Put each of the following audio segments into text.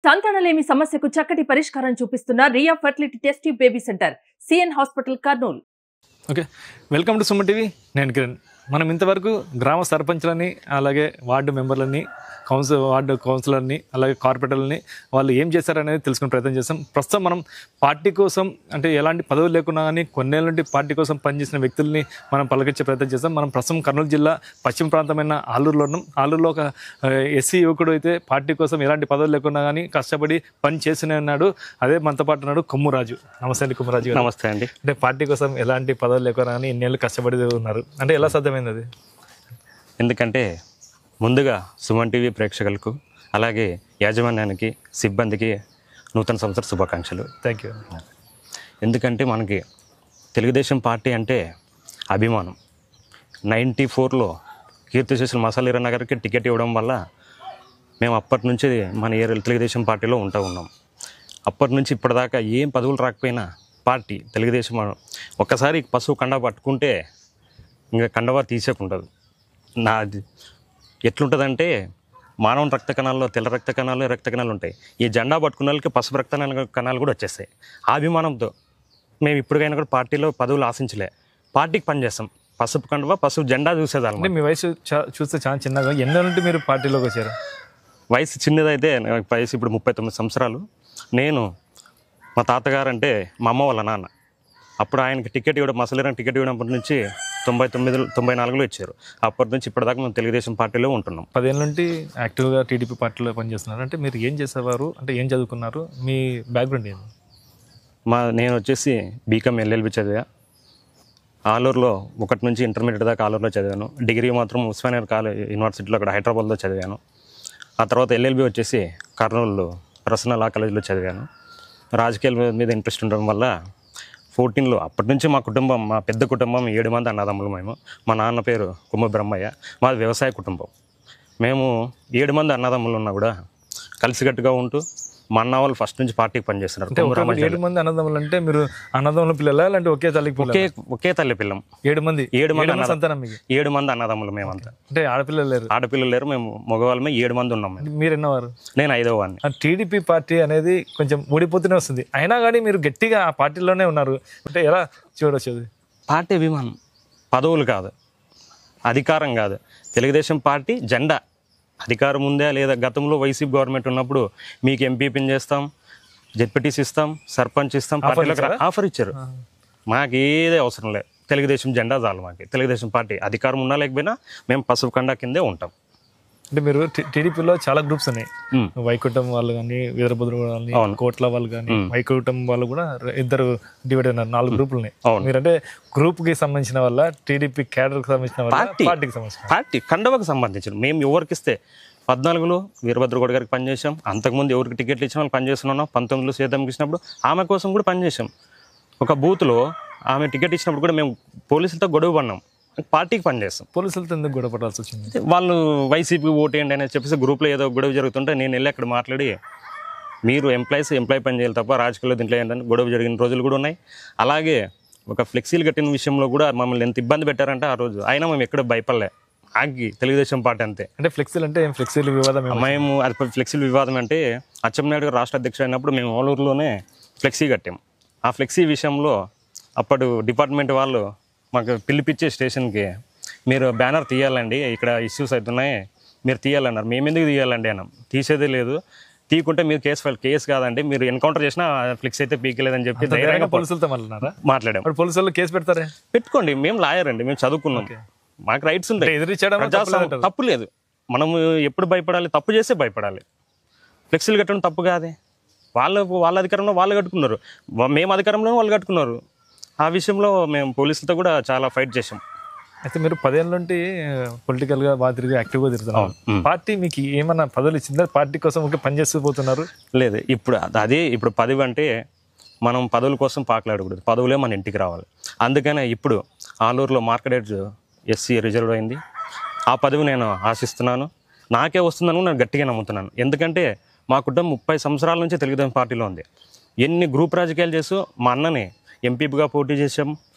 సంతానలేమి సమస్యకు చక్కటి పరిష్కారం చూపిస్తున్న Ria fertility test tube baby centre CN hospital Kurnool. Okay, welcome to Suman TV. నేను కిరణ్. మనం ఇంతవరకు గ్రామ సర్పంచ్లని, అలాగే వార్డు మెంబర్లని, వార్డు కౌన్సిలర్ని, అలాగే కార్పొరేటర్లని వాళ్ళు ఏం చేశారనేది తెలుసుకునే ప్రయత్నం చేస్తాం. ప్రస్తుతం మనం పార్టీ కోసం, అంటే ఎలాంటి పదవులు లేకున్నా కానీ కొన్నేళ్ళ నుండి పార్టీ కోసం పనిచేసిన వ్యక్తుల్ని మనం పలకరించే ప్రయత్నం చేస్తాం. మనం ప్రస్తుతం కర్నూలు జిల్లా పశ్చిమ ప్రాంతమైన ఆలూరులో ఉన్నాం. ఆలూరులో ఒక ఎస్సీ యువకుడు అయితే పార్టీ కోసం ఎలాంటి పదవులు లేకున్నా కానీ కష్టపడి పని చేస్తూనే ఉన్నాడు. అదే మనతో పాటు ఉన్నాడు కొమ్మురాజు. నమస్తే అండి కొమ్మురాజు. నమస్తే అండి. అంటే పార్టీ కోసం ఎలాంటి పదవులు లేకున్నా కానీ ఇన్నేళ్ళు కష్టపడి ఉన్నారు అంటే ఎలా సాధ్యమైంది అది? ఎందుకంటే ముందుగా సుమన్ టీవీ ప్రేక్షకులకు, అలాగే యాజమాన్యానికి, సిబ్బందికి నూతన సంవత్సర శుభాకాంక్షలు. Thank you. ఎందుకంటే మనకి తెలుగుదేశం పార్టీ అంటే అభిమానం. 94లో కీర్తిశేషులు మసాల ఈరన్న గారికి టికెట్ ఇవ్వడం వల్ల మేము అప్పటి నుంచి మన తెలుగుదేశం పార్టీలో ఉన్నాం. అప్పటి నుంచి ఇప్పటిదాకా ఏం పదవులు రాకపోయినా పార్టీ తెలుగుదేశం ఒక్కసారి పశువు కండ పట్టుకుంటే ఇంకా కండవా తీసేకుండదు. నాది ఎట్లుంటుందంటే మానవ రక్త కణాల్లో తెల్ల రక్త కణాలు ఉంటాయి. ఈ జెండా పట్టుకున్న వాళ్ళకి పసుపు రక్త కణాలు కూడా వచ్చేస్తాయి. ఆ అభిమానంతో మేము ఇప్పటికైనా కూడా పార్టీలో పదవులు ఆశించలే, పార్టీకి పనిచేస్తాం. పసుపు కండువా, పసుపు జెండా చూసేదాన్ని. అంటే మీ వయసు చూస్తే చాలా చిన్నగా, ఎన్నో నుండి మీరు పార్టీలోకి వచ్చారు? వయసు చిన్నదైతే వయసు ఇప్పుడు 39 సంవత్సరాలు. నేను మా తాతగారు అంటే మా అమ్మ వాళ్ళ నాన్న, అప్పుడు ఆయనకి టికెట్ ఇవ్వడం, మసలేరని టికెట్ ఇవ్వడం నుంచి 94లో ఇచ్చారు. అప్పటి నుంచి ఇప్పటిదాకా మేము తెలుగుదేశం పార్టీలో ఉంటున్నాం. 10 ఏళ్ళ నుండి యాక్టివ్గా టీడీపీ పార్టీలో పనిచేస్తున్నారు. అంటే మీరు ఏం చేసేవారు, అంటే ఏం చదువుకున్నారు, మీ బ్యాక్గ్రౌండ్ ఏంటి? నేను వచ్చేసి బీకామ్ ఎల్ఎల్బి చదివా. ఆలూరులో 1 నుంచి ఇంటర్మీడియట్ దాకా ఆలూరులో చదివాను. డిగ్రీ మాత్రం ఉస్మానియా యూనివర్సిటీలో అక్కడ హైదరాబాద్లో చదివాను. ఆ తర్వాత ఎల్ఎల్బి వచ్చేసి కర్నూలు ప్రొఫెషనల్ లా కాలేజీలో చదివాను. రాజకీయాల మీద ఇంట్రెస్ట్ ఉండడం వల్ల 14లో అప్పటి నుంచి మా కుటుంబం, మా పెద్ద కుటుంబం 7 మంది అన్నదమ్ములు మేము. మా నాన్న పేరు కుమ్మ బ్రహ్మయ్య. మాది వ్యవసాయ కుటుంబం. మేము 7 మంది అన్నదమ్ములు ఉన్నా కూడా కలిసికట్టుగా ఉంటూ మా అన్న వాళ్ళు ఫస్ట్ నుంచి పార్టీకి పనిచేస్తున్నారు. 7 మంది అన్నదమ్ములు అంటే మీరు అన్నదమ్ముల పిల్లలా, అంటే ఒకే తల్లి ఒకే తల్లి పిల్లం. 7 మంది సంతానం మీకు? 7 మంది అన్నదమ్ములు మేమంతా. అంటే ఆడపిల్లలు లేరు, మేము మగవాళ్ళమే 7 మంది ఉన్నాం. మీరు ఎన్నవారు? నేను 5వ వాడిని. టీడీపీ పార్టీ అనేది కొంచెం ఊడిపోతూనే వస్తుంది, అయినా కానీ మీరు గట్టిగా ఆ పార్టీలోనే ఉన్నారు. అంటే ఎలా చూడొచ్చు? పార్టీ అభిమానం, పదవులు కాదు, అధికారం కాదు. తెలుగుదేశం పార్టీ జెండా. అధికారం ఉందా లేదా? గతంలో వైసీపీ గవర్నమెంట్ ఉన్నప్పుడు మీకు ఎంపీపీని చేస్తాం, జెడ్పీటీసీ ఇస్తాం, సర్పంచ్ ఇస్తాం, పార్టీలోకి ఆఫర్ ఇచ్చారు. మాకు ఏదే అవసరం లేదు, తెలుగుదేశం జెండా చాలు మాకు. తెలుగుదేశం పార్టీ అధికారం ఉన్నా లేకపోయినా మేము పసుపు కండా కిందే ఉంటాం. అంటే మీరు టీడీపీలో చాలా గ్రూప్స్ ఉన్నాయి. వైకుంఠం వాళ్ళు కానీ, వీరభద్ర కానీ, కోట్ల వాళ్ళు కానీ, వైకుంఠం వాళ్ళు కూడా 2 డివైడ్ అయినారు. 4 గ్రూపులు ఉన్నాయి. మీరంటే గ్రూప్ కి సంబంధించిన వల్ల, టీడీపీ క్యాడర్ కి సంబంధించిన వల్ల, పార్టీకి సంబంధించిన పార్టీ కండవకు సంబంధించిన మేము ఎవరికి ఇస్తే 14లో వీరభద్రగౌడ గారికి పనిచేసాం. అంతకుముందు ఎవరికి టికెట్లు ఇచ్చిన వాళ్ళు పనిచేస్తున్నాం. 19లో సీతంకి ఇచ్చినప్పుడు ఆమె కోసం కూడా పనిచేసాం. ఒక బూత్లో ఆమె టికెట్ ఇచ్చినప్పుడు కూడా మేము పోలీసులతో గొడవ పడినాం. పార్టీకి పనిచేస్తాం. పోలీసులతో ఎందుకు గొడవ పడాల్సి వచ్చింది? వాళ్ళు వైసీపీ ఓటేయండి అని చెప్పేసి గ్రూప్లో ఏదో గొడవ జరుగుతుంటే నేను వెళ్ళి అక్కడ మాట్లాడి, మీరు ఎంప్లాయ్ పని చేయాలి తప్ప రాజకీయాల్లో దీంట్లో ఏంటని గొడవ జరిగిన రోజులు కూడా ఉన్నాయి. అలాగే ఒక ఫ్లెక్సీలు కట్టిన విషయంలో కూడా మమ్మల్ని ఎంత ఇబ్బంది పెట్టారంటే ఆ రోజు, అయినా మేము ఎక్కడ భయపడలే. ఆగి తెలుగుదేశం పార్టీ అంతే. అంటే ఫ్లెక్సీలు అంటే ఫ్లెక్సీలు వివాదం? మేము అది ఫ్లెక్సీలు వివాదం అంటే అచ్చెన్నాయుడు గారు రాష్ట్ర అధ్యక్షుడు అయినప్పుడు మేము ఓలూరులోనే ఫ్లెక్సీ కట్టాం. ఆ ఫ్లెక్సీ విషయంలో అప్పుడు డిపార్ట్మెంట్ వాళ్ళు మాకు పిలిపించే స్టేషన్కి, మీరు బ్యానర్ తీయాలండి, ఇక్కడ ఇష్యూస్ అవుతున్నాయి, మీరు తీయాలన్నారు. మేము ఎందుకు తీయాలండి అన్నాం. తీసేదే లేదు, తీయకుంటే మీరు కేసు కాదండి, మీరు ఎన్కౌంటర్ చేసినా ఫ్లెక్స్ అయితే పీకలేదని చెప్పి పోలీసులతో మాట్లాడాం. పోలీసులు కేసు పెడతారే? పెట్టుకోండి, మేము లాయర్ అండి, మేము చదువుకున్నాం, మాకు రైట్స్ ఉంటాయి. తప్పు లేదు. మనము ఎప్పుడు భయపడాలి? తప్పు చేస్తే భయపడాలి. ఫ్లెక్సీలు కట్టడం తప్పు కాదే. వాళ్ళ అధికారంలో వాళ్ళు కట్టుకున్నారు, మేము అధికారంలో వాళ్ళు కట్టుకున్నారు. ఆ విషయంలో మేము పోలీసులతో కూడా చాలా ఫైట్ చేసాం. అయితే మీరు 10 ఏళ్ళ నుండి పొలిటికల్గా తిరిగి యాక్టివ్గా తిరుగుతున్నారు. పార్టీ మీకు ఏమన్నా పదవులు ఇచ్చిందా? పార్టీ కోసం ఒక పని చేస్తూ పోతున్నారు? లేదు, ఇప్పుడు పదవి అంటే మనం పదవుల కోసం పాకలాడకూడదు, పదవులే మన ఇంటికి రావాలి. అందుకనే ఇప్పుడు ఆలూరులో మార్కెట్ ఎస్సీ రిజర్వ్ అయింది. ఆ పదవి నేను ఆశిస్తున్నాను. నాకే వస్తుందని నేను గట్టిగా నమ్ముతున్నాను. ఎందుకంటే మా కుటుంబం 30 సంవత్సరాల నుంచి తెలుగుదేశం పార్టీలో ఉంది. ఎన్ని గ్రూప్ రాజకీయాలు చేస్తూ మా అన్నని ఎంపీగా పోటీ చేసాం,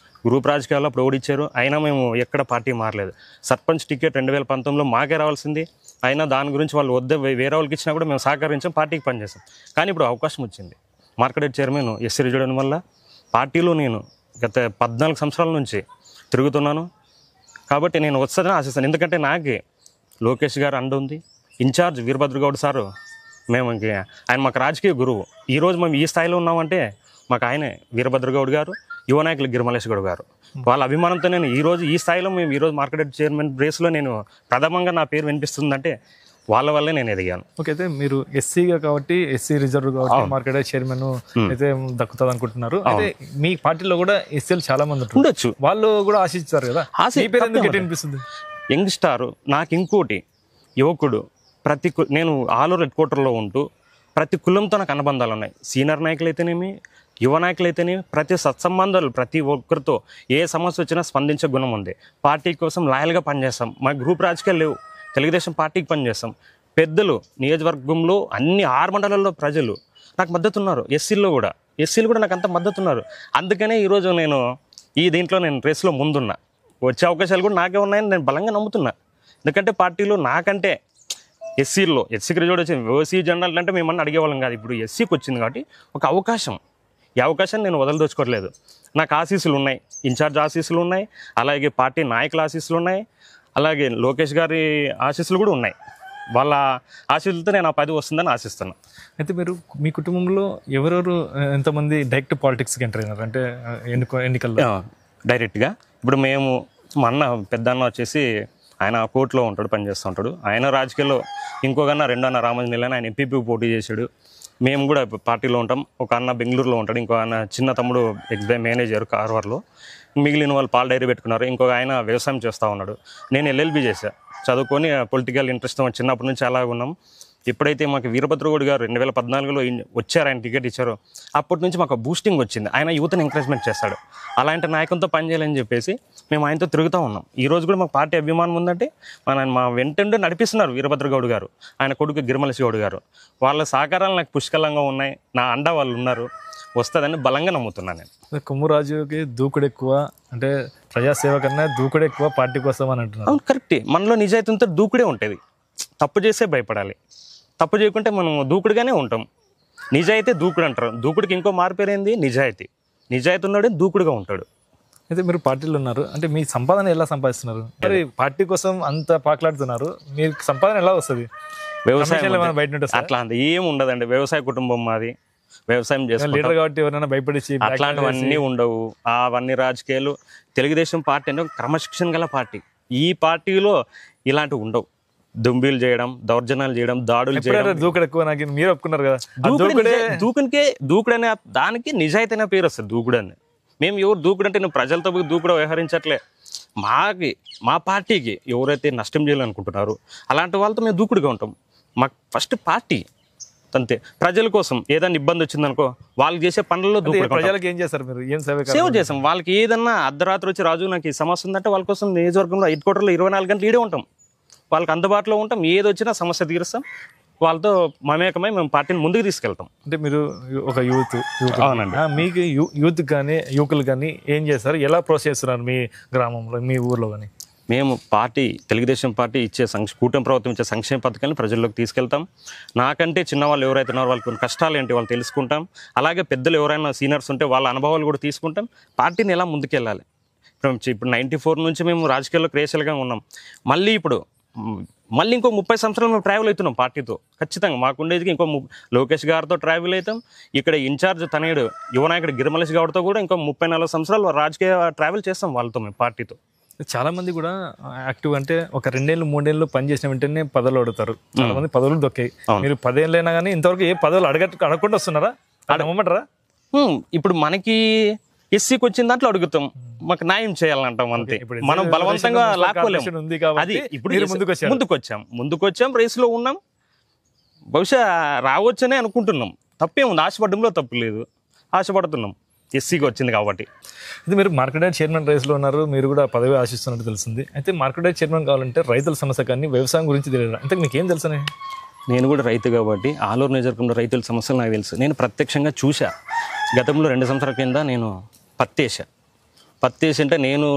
గ్రూప్ రాజకీయాల్లో అప్పుడు ఓడిచ్చారు, అయినా మేము ఎక్కడ పార్టీ మారలేదు. సర్పంచ్ టికెట్ 2019లో మాకే రావాల్సింది, అయినా దాని గురించి వాళ్ళు వేరే వాళ్ళకి ఇచ్చినా కూడా మేము సహకరించాం, పార్టీకి పనిచేస్తాం. కానీ ఇప్పుడు అవకాశం వచ్చింది. మార్కెట్ చైర్మన్ ఎస్సీ రిజర్వేషన్ వల్ల పార్టీలో నేను గత 14 సంవత్సరాల నుంచి తిరుగుతున్నాను. కాబట్టి నేను వస్తుందని ఆశిస్తాను. ఎందుకంటే నాకే లోకేష్ గారు అండ ఉంది, ఇన్ఛార్జ్ వీరభద్రగౌడ్ సారు, మేము ఆయన మాకు రాజకీయ గురువు. ఈరోజు మేము ఈ స్థాయిలో ఉన్నామంటే మాకు ఆయనే వీరభద్రగౌడ్ గారు, యువ నాయకులు గిరిమలేష్ గౌడ్ గారు. వాళ్ళ అభిమానంతో నేను ఈరోజు ఈ స్థాయిలో మేము ఈరోజు మార్కెట్ చైర్మన్ రేస్లో నేను ప్రథమంగా నా పేరు వినిపిస్తుందంటే వాళ్ళ వల్లే నేను ఎదిగాను. ఓకే, అయితే మీరు ఎస్సీగా కాబట్టి ఎస్సీ రిజర్వ్ కాబట్టి మార్కెట్ చైర్మన్ అయితే దక్కుతుంది అనుకుంటున్నారు. అయితే మీ పార్టీలో కూడా ఎస్సీలు చాలా మంది ఉండొచ్చు, వాళ్ళు కూడా ఆశిస్తారు కదా, అనిపిస్తుంది. యంగ్ స్టార్ నాకు ఇంకోటి యువకుడు, నేను ఆలూరు హెడ్ క్వార్టర్లో ఉంటూ ప్రతి కులంతో నాకు అనుబంధాలు ఉన్నాయి. సీనియర్ నాయకులు అయితేనేమి, యువ నాయకులు అయితేనేమి, ప్రతి సత్సంబంధాలు, ప్రతి ఒక్కరితో ఏ సమస్య వచ్చినా స్పందించే గుణం ఉంది. పార్టీ కోసం లాయల్గా పనిచేస్తాం. మా గ్రూప్ రాజకీయాలు లేవు, తెలుగుదేశం పార్టీకి పనిచేస్తాం. పెద్దలు నియోజకవర్గంలో అన్ని 6 మండలాల్లో ప్రజలు నాకు మద్దతు ఉన్నారు. ఎస్సీలు కూడా నాకు అంత మద్దతు ఉన్నారు. అందుకనే ఈరోజు నేను దీంట్లో నేను రేస్లో ముందున్నా. వచ్చే అవకాశాలు కూడా నాకే ఉన్నాయని నేను బలంగా నమ్ముతున్నా. ఎందుకంటే పార్టీలో నాకంటే ఎస్సీకి రిజర్వ్ వచ్చింది, ఓసీ జనరల్ అంటే మేమన్నా అడిగేవాళ్ళం కాదు. ఇప్పుడు ఎస్సీకి వచ్చింది కాబట్టి ఒక అవకాశం, ఈ అవకాశాన్ని నేను వదలదోచుకోవట్లేదు. నాకు ఆశీస్సులు ఉన్నాయి, ఇన్ఛార్జ్ ఆశీస్సులు ఉన్నాయి, అలాగే పార్టీ నాయకుల ఆశీస్సులు ఉన్నాయి, అలాగే లోకేష్ గారి ఆశీస్సులు కూడా ఉన్నాయి. వాళ్ళ ఆశీస్సులతో నేను ఆ 10 వస్తుందని ఆశిస్తున్నాను. అయితే మీరు మీ కుటుంబంలో ఎవరెవరు ఎంతమంది డైరెక్ట్ పాలిటిక్స్కి ఎంటర్ అయినారు అంటే ఎన్నికల్లో డైరెక్ట్గా? ఇప్పుడు మేము మా అన్న పెద్ద అన్న వచ్చేసి ఆయన కోర్టులో ఉంటాడు, పనిచేస్తూ ఉంటాడు. ఆయన రాజకీయాల్లో ఇంకొకన్న 2 అన్న రామాంజనేయులు ఆయన ఎంపీపీ పోటీ చేశాడు. మేము కూడా పార్టీలో ఉంటాం. ఒక అన్న బెంగళూరులో ఉంటాడు, ఇంకో అన్న చిన్న తమ్ముడు ఎక్స్బై మేనేజర్ కార్వార్లో, మిగిలిన వాళ్ళు పాల డైరీ పెట్టుకున్నారు. ఇంకొక ఆయన వ్యవసాయం చేస్తూ ఉన్నాడు. నేను LLB చేశాను, చదువుకొని పొలిటికల్ ఇంట్రెస్ట్ చిన్నప్పటి నుంచి అలాగే ఉన్నాం. ఎప్పుడైతే మాకు వీరభద్రగౌడ్ గారు 2014లో వచ్చారు, ఆయన టికెట్ ఇచ్చారు, అప్పటి నుంచి మాకు బూస్టింగ్ వచ్చింది. ఆయన యువతను ఎంకరేజ్మెంట్ చేస్తాడు. అలాంటి నాయకులతో పనిచేయాలని చెప్పేసి మేము ఆయనతో తిరుగుతూ ఉన్నాం. ఈ రోజు కూడా మాకు పార్టీ అభిమానం ఉందంటే మా వెంటనే నడిపిస్తున్నారు వీరభద్రగౌడ్ గారు, ఆయన కొడుకు గిరిమలేష్ గౌడ్ గారు. వాళ్ళ సహకారాలు నాకు పుష్కలంగా ఉన్నాయి, నా అండ వాళ్ళు ఉన్నారు, వస్తుందని బలంగా నమ్ముతున్నాను నేను. కొమ్మురాజుకి దూకుడు ఎక్కువ, అంటే ప్రజాసేవ కన్నా దూకుడు ఎక్కువ పార్టీ కోసం అని అంటున్నారు. అవును, కరెక్టే. మనలో నిజాయితీతో దూకుడే ఉంటుంది. తప్పు చేసే భయపడాలి, తప్పు చేయకుంటే మనం దూకుడుగానే ఉంటాం. నిజాయితీ దూకుడు అంటారు. దూకుడికి ఇంకో మార్పేరేంది నిజాయితీ. నిజాయితీ ఉన్నాడే దూకుడుగా ఉంటాడు. అయితే మీరు పార్టీలో ఉన్నారు అంటే మీ సంపాదన ఎలా సంపాదిస్తున్నారు? మరి పార్టీ కోసం అంత పాకులాడుతున్నారు, మీకు సంపాదన ఎలా వస్తుంది? వ్యవసాయం బయట అట్లా అంత ఏం ఉండదండి. వ్యవసాయ కుటుంబం మాది, వ్యవసాయం చేస్తాం. లీడర్ కాబట్టి ఎవరైనా భయపడేసి అట్లాంటివన్నీ ఉండవు. అవన్నీ రాజకీయాలు. తెలుగుదేశం పార్టీ అంటే క్రమశిక్షణ గల పార్టీ. ఈ పార్టీలో ఇలాంటివి ఉండవు. దుంబీలు చేయడం, దౌర్జన్యాలు చేయడం, దాడులు చేయడం. దూకుడు ఎక్కువ, నాకు మీరు ఒప్పుకున్నారు కదా. దూకుడు అనే దానికి నిజాయితీ అనే పేరు వస్తుంది, దూకుడు అని. మేము ఎవరు దూకుడు అంటే నువ్వు ప్రజలతో దూకుడు వ్యవహరించట్లే. మా పార్టీకి ఎవరైతే నష్టం చేయాలనుకుంటున్నారో అలాంటి వాళ్ళతో మేము దూకుడుగా ఉంటాం. మాకు ఫస్ట్ పార్టీ అంతే. ప్రజల కోసం ఏదైనా ఇబ్బంది వచ్చిందనుకో, వాళ్ళు చేసే పనుల్లో ప్రజలకు ఏం చేస్తారు మీరు? ఏం సేవ చేస్తాం. వాళ్ళకి ఏదన్నా అర్ధరాత్రి వచ్చి రాజు నాకు ఈ సమస్య ఉందంటే వాళ్ళ కోసం నియోజకవర్గంలో హెడ్ క్వార్టర్లో 24 గంటలు ఈడే ఉంటాం, వాళ్ళకి అందుబాటులో ఉంటాం. ఏది వచ్చినా సమస్య తీరుస్తాం, వాళ్ళతో మమేకమై మేము పార్టీని ముందుకు తీసుకెళ్తాం. అంటే మీరు ఒక యూత్. అవునండి. మీకు యూత్ కానీ యువకులు కానీ ఏం చేస్తారు, ఎలా ప్రోత్సహిస్తున్నారు మీ గ్రామంలో, మీ ఊర్లో కానీ? మేము తెలుగుదేశం పార్టీ ఇచ్చే కూటమి ప్రభుత్వం ఇచ్చే సంక్షేమ పథకాలను ప్రజల్లోకి తీసుకెళ్తాం. నాకంటే చిన్నవాళ్ళు ఎవరైతే ఉన్నారో వాళ్ళకి కొన్ని కష్టాలు ఏంటి వాళ్ళు తెలుసుకుంటాం. అలాగే పెద్దలు ఎవరైనా సీనియర్స్ ఉంటే వాళ్ళ అనుభవాలు కూడా తీసుకుంటాం. పార్టీని ఎలా ముందుకెళ్ళాలి. ఇప్పుడు 94 నుంచి మేము రాజకీయాల్లో క్రియాశీలంగా ఉన్నాం. మళ్ళీ ఇంకో 30 సంవత్సరాలు మేము ట్రావెల్ అవుతున్నాం పార్టీతో. ఖచ్చితంగా మాకుండేది ఇంకో లోకేష్ గారితో ట్రావెల్ అవుతాం. ఇక్కడ ఇన్ఛార్జ్ తనయుడు యువ నాయకుడు గిరిమలేష్ గౌడ్తో కూడా ఇంకో 30-40 సంవత్సరాలు రాజకీయ ట్రావెల్ చేస్తాం వాళ్ళతో మేము పార్టీతో. చాలా మంది కూడా యాక్టివ్ అంటే ఒక 2 ఏళ్ళు 3 ఏళ్ళు పని చేసిన వెంటనే పదవులు అడుగుతారు. చాలా మంది పదవులు దొక్కాయి. మీరు 10 ఏళ్ళైనా కానీ ఇంతవరకు ఏ పదవులు అడగకుండా వస్తున్నారా? అడగమంటారా? ఇప్పుడు మనకి ఎస్సీకి వచ్చిన దాంట్లో అడుగుతాం, మాకు న్యాయం చేయాలంటాం అంతే. మనం బలవంతంగా లాక్కోలేము. అది ఇప్పుడు ముందుకు వచ్చాం, రేసులో ఉన్నాం. బహుశా రావచ్చనే అనుకుంటున్నాం. తప్పేముంది, ఆశపడడంలో తప్పు లేదు, ఆశపడుతున్నాం ఎస్సీకి వచ్చింది కాబట్టి. అయితే మీరు మార్కెట్ చైర్మన్ రేస్లో ఉన్నారు, మీరు కూడా పదవి ఆశిస్తున్నట్టు తెలిసింది. అయితే మార్కెట్ చైర్మన్ కావాలంటే రైతుల సమస్య కానీ వ్యవసాయం గురించి తెలియదు. అంటే మీకు ఏం తెలుసని? నేను కూడా రైతు కాబట్టి ఆలూరు నియోజకవర్గంలో రైతుల సమస్యలు నాకు తెలుసు. నేను ప్రత్యక్షంగా చూసా. గతంలో 2 సంవత్సరాల కింద నేను పత్తి వేసా. పత్తి వేసి అంటే నేను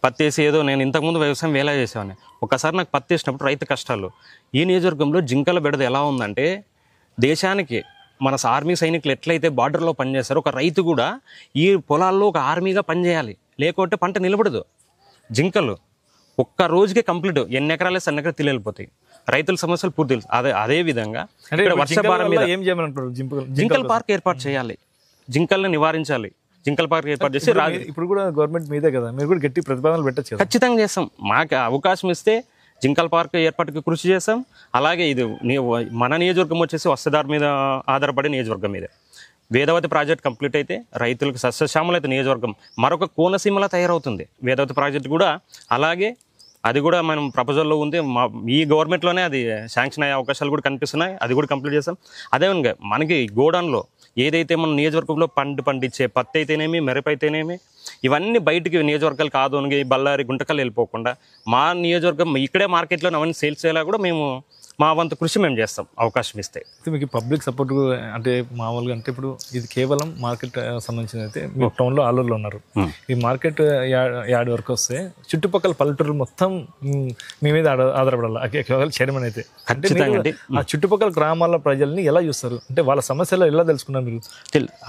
పత్తి వేసి ఏదో నేను ఇంతకుముందు వ్యవసాయం వేలా చేసేవాడిని. ఒకసారి నాకు పత్తి వేసినప్పుడు రైతు కష్టాలు. ఈ నియోజకవర్గంలో జింకల బెడద ఎలా ఉందంటే, దేశానికి మన ఆర్మీ సైనికులు ఎట్లయితే బార్డర్లో పనిచేస్తారో ఒక రైతు కూడా ఈ పొలాల్లో ఒక ఆర్మీగా పనిచేయాలి, లేకపోతే పంట నిలబడదు. జింకలు ఒక్క రోజుకే కంప్లీట్ ఎన్ని ఎకరాలు వేస్తే అన్ని ఎకరాలు తెలియలిపోతాయి. రైతుల సమస్యలు పూర్తి తెలుసు. అదే విధంగా ఇక్కడ వర్షభారం మీద ఏం చేయమంటారు? జింకల్ పార్క్ ఏర్పాటు చేయాలి, జింకల్ని నివారించాలి. జింకల్ పార్క్ ఏర్పాటు చేసి ఇప్పుడు కూడా గవర్నమెంట్ మీదే కదా, మీరు కూడా గట్టి ప్రతిపాదనలు పెట్టచ్చు. ఖచ్చితంగా చేస్తాం. మాకు అవకాశం ఇస్తే జింకల్ పార్క్ ఏర్పాటుకి కృషి చేస్తాం. అలాగే ఇది మన నియోజకవర్గం వచ్చేసి వస్తదారు మీద ఆధారపడే నియోజకవర్గం మీద. వేదవతి ప్రాజెక్ట్ కంప్లీట్ అయితే రైతులకు సస్యశ్యామలైతే నియోజకవర్గం మరొక కోనసీమలా తయారవుతుంది. వేదవతి ప్రాజెక్ట్ కూడా అలాగే, అది కూడా మనం ప్రపోజల్లో ఉంది. ఈ గవర్నమెంట్లోనే అది శాంక్షన్ అయ్యే అవకాశాలు కూడా కనిపిస్తున్నాయి. అది కూడా కంప్లీట్ చేస్తాం. అదేవిధంగా మనకి గోడౌన్లో ఏదైతే మన నియోజకవర్గంలో పండించే పత్తి అయితేనేమి, మిరప అయితేనేమి, ఇవన్నీ బయటికి నియోజకవర్గాలు కాదు బళ్ళారి, గుంటకల్ వెళ్ళిపోకుండా మా నియోజకవర్గం ఇక్కడే మార్కెట్లో అవన్నీ సేల్స్ చేయాలా కూడా మేము మా వంతు కృషి మేము చేస్తాం అవకాశం ఇస్తే. మీకు పబ్లిక్ సపోర్ట్ అంటే మామూలుగా అంటే ఇప్పుడు ఇది కేవలం మార్కెట్ సంబంధించిన అయితే మీరు టౌన్లో ఆలూరులో ఉన్నారు. ఈ మార్కెట్ యార్డ్ వరకు వస్తే చుట్టుపక్కల పల్లెటూరు మొత్తం మీ మీద ఆధారపడాలి చైర్మన్ అయితే. అంటే ఆ చుట్టుపక్కల గ్రామాల ప్రజల్ని ఎలా చూస్తారు, అంటే వాళ్ళ సమస్యలు ఎలా తెలుసుకున్నారు మీరు?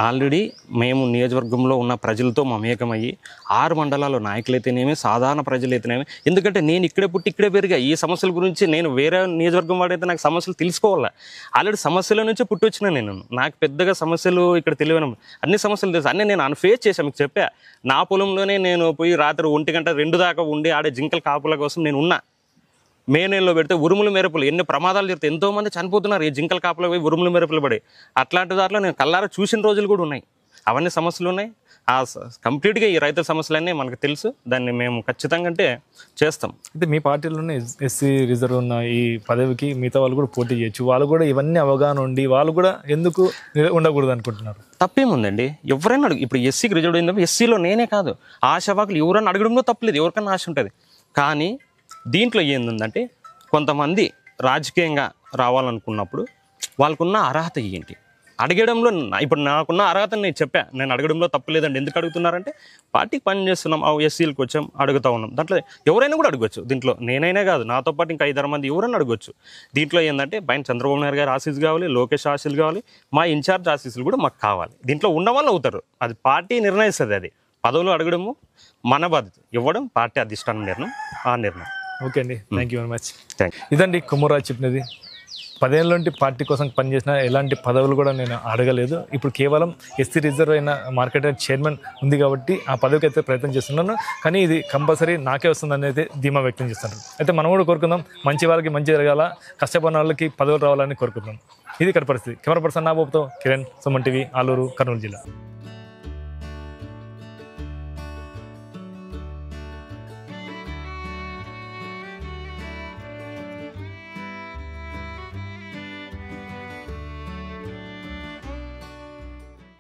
ఆల్రెడీ మేము నియోజకవర్గంలో ఉన్న ప్రజలతో మమేకమయ్యి 6 మండలాల నాయకులైతేనేమి, సాధారణ ప్రజలైతేనేమి, ఎందుకంటే నేను ఇక్కడే పుట్టి ఇక్కడే పెరిగా. ఈ సమస్యల గురించి నేను వేరే నియోజకవర్గం వాడైతే నాకు సమస్యలు తెలుసుకోవాలా. ఆల్రెడీ సమస్యల నుంచి పుట్టి వచ్చిన నేను. నాకు పెద్దగా సమస్యలు ఇక్కడ తెలియని అన్ని సమస్యలు తెలుసు. అన్నీ నేను ఫేస్ చేశాను. మీకు చెప్పా, నా పొలంలోనే నేను పోయి రాత్రి 1 గంట 2 దాకా ఉండి ఆడే జింకల కాపుల కోసం నేను ఉన్నా. మే నెలలో పెడితే ఉరుములు మెరుపులు ఎన్ని ప్రమాదాలు జరిగితే ఎంతోమంది చనిపోతున్నారు ఈ జింకల కాపులకు పోయి ఉరుములు మెరుపులు పడి. అట్లాంటి దాంట్లో నేను కల్లారా చూసిన రోజులు కూడా ఉన్నాయి. అవన్నీ సమస్యలు ఉన్నాయి. కంప్లీట్గా ఈ రైతుల సమస్యలన్నీ మనకు తెలుసు. దాన్ని మేము ఖచ్చితంగా అంటే చేస్తాం. అయితే మీ పార్టీలోనే ఎస్సీ రిజర్వ్ ఉన్న ఈ పదవికి మిగతా వాళ్ళు కూడా పోటీ చేయొచ్చు. వాళ్ళు కూడా ఇవన్నీ అవగాహన ఉండి వాళ్ళు కూడా ఎందుకు ఉండకూడదు అనుకుంటున్నారు? తప్పేముందండి? ఎవరైనా అడుగు. ఇప్పుడు ఎస్సీకి రిజర్వ్ అయింది, ఎస్సీలో నేనే కాదు, ఆశావాకులు ఎవరైనా అడగడంలో తప్పలేదు. ఎవరికైనా ఆశ ఉంటుంది. కానీ దీంట్లో ఏంటంటే కొంతమంది రాజకీయంగా రావాలనుకున్నప్పుడు వాళ్ళకున్న అర్హత ఏంటి అడగడంలో, ఇప్పుడు నాకున్న అర్హతని నేను చెప్పా, నేను అడగడంలో తప్పలేదండి. ఎందుకు అడుగుతున్నారంటే పార్టీకి పని చేస్తున్నాం, ఎస్సీలకు వచ్చాం, అడుగుతూ ఉన్నాం. దాంట్లో ఎవరైనా కూడా అడగవచ్చు. దీంట్లో నేనైనా కాదు, నాతో పాటు ఇంకా 5-6 మంది ఎవరైనా అడగవచ్చు. దీంట్లో ఏంటంటే పైన చంద్రబాబు నాయుడు గారు ఆశీస్సు కావాలి, లోకేష్ ఆశీస్సులు కావాలి, మా ఇన్ఛార్జ్ ఆశీస్సులు కూడా మాకు కావాలి. దీంట్లో ఉన్న వాళ్ళు అవుతారు. అది పార్టీ నిర్ణయిస్తుంది. అది పదవులు అడగడము మన బాధ్యత, ఇవ్వడం పార్టీ అధిష్టాన నిర్ణయం. ఆ నిర్ణయం. ఓకే అండి, thank you very much. Thank you. ఇదండి కొమ్మరాజు చెప్పినది. 10 ఏళ్ళ నుండి పార్టీ కోసం పనిచేసిన ఎలాంటి పదవులు కూడా నేను అడగలేదు. ఇప్పుడు కేవలం ఎస్సీ రిజర్వ్ అయిన మార్కెట్ చైర్మన్ ఉంది కాబట్టి ఆ పదవికి అయితే ప్రయత్నం చేస్తున్నాను. కానీ ఇది కంపల్సరీ నాకే వస్తుందని అయితే ధీమా వ్యక్తం చేస్తాను. అయితే మనం కూడా కోరుకుందాం, మంచి వాళ్ళకి మంచి జరగాల, కష్టపడిన వాళ్ళకి పదవులు రావాలని కోరుకుందాం. ఇది ఇక్కడ పరిస్థితి. కెమెరా పర్సన్ నాబాబుతో కిరణ్, సుమన్ టీవీ, ఆలూరు, కర్నూలు జిల్లా.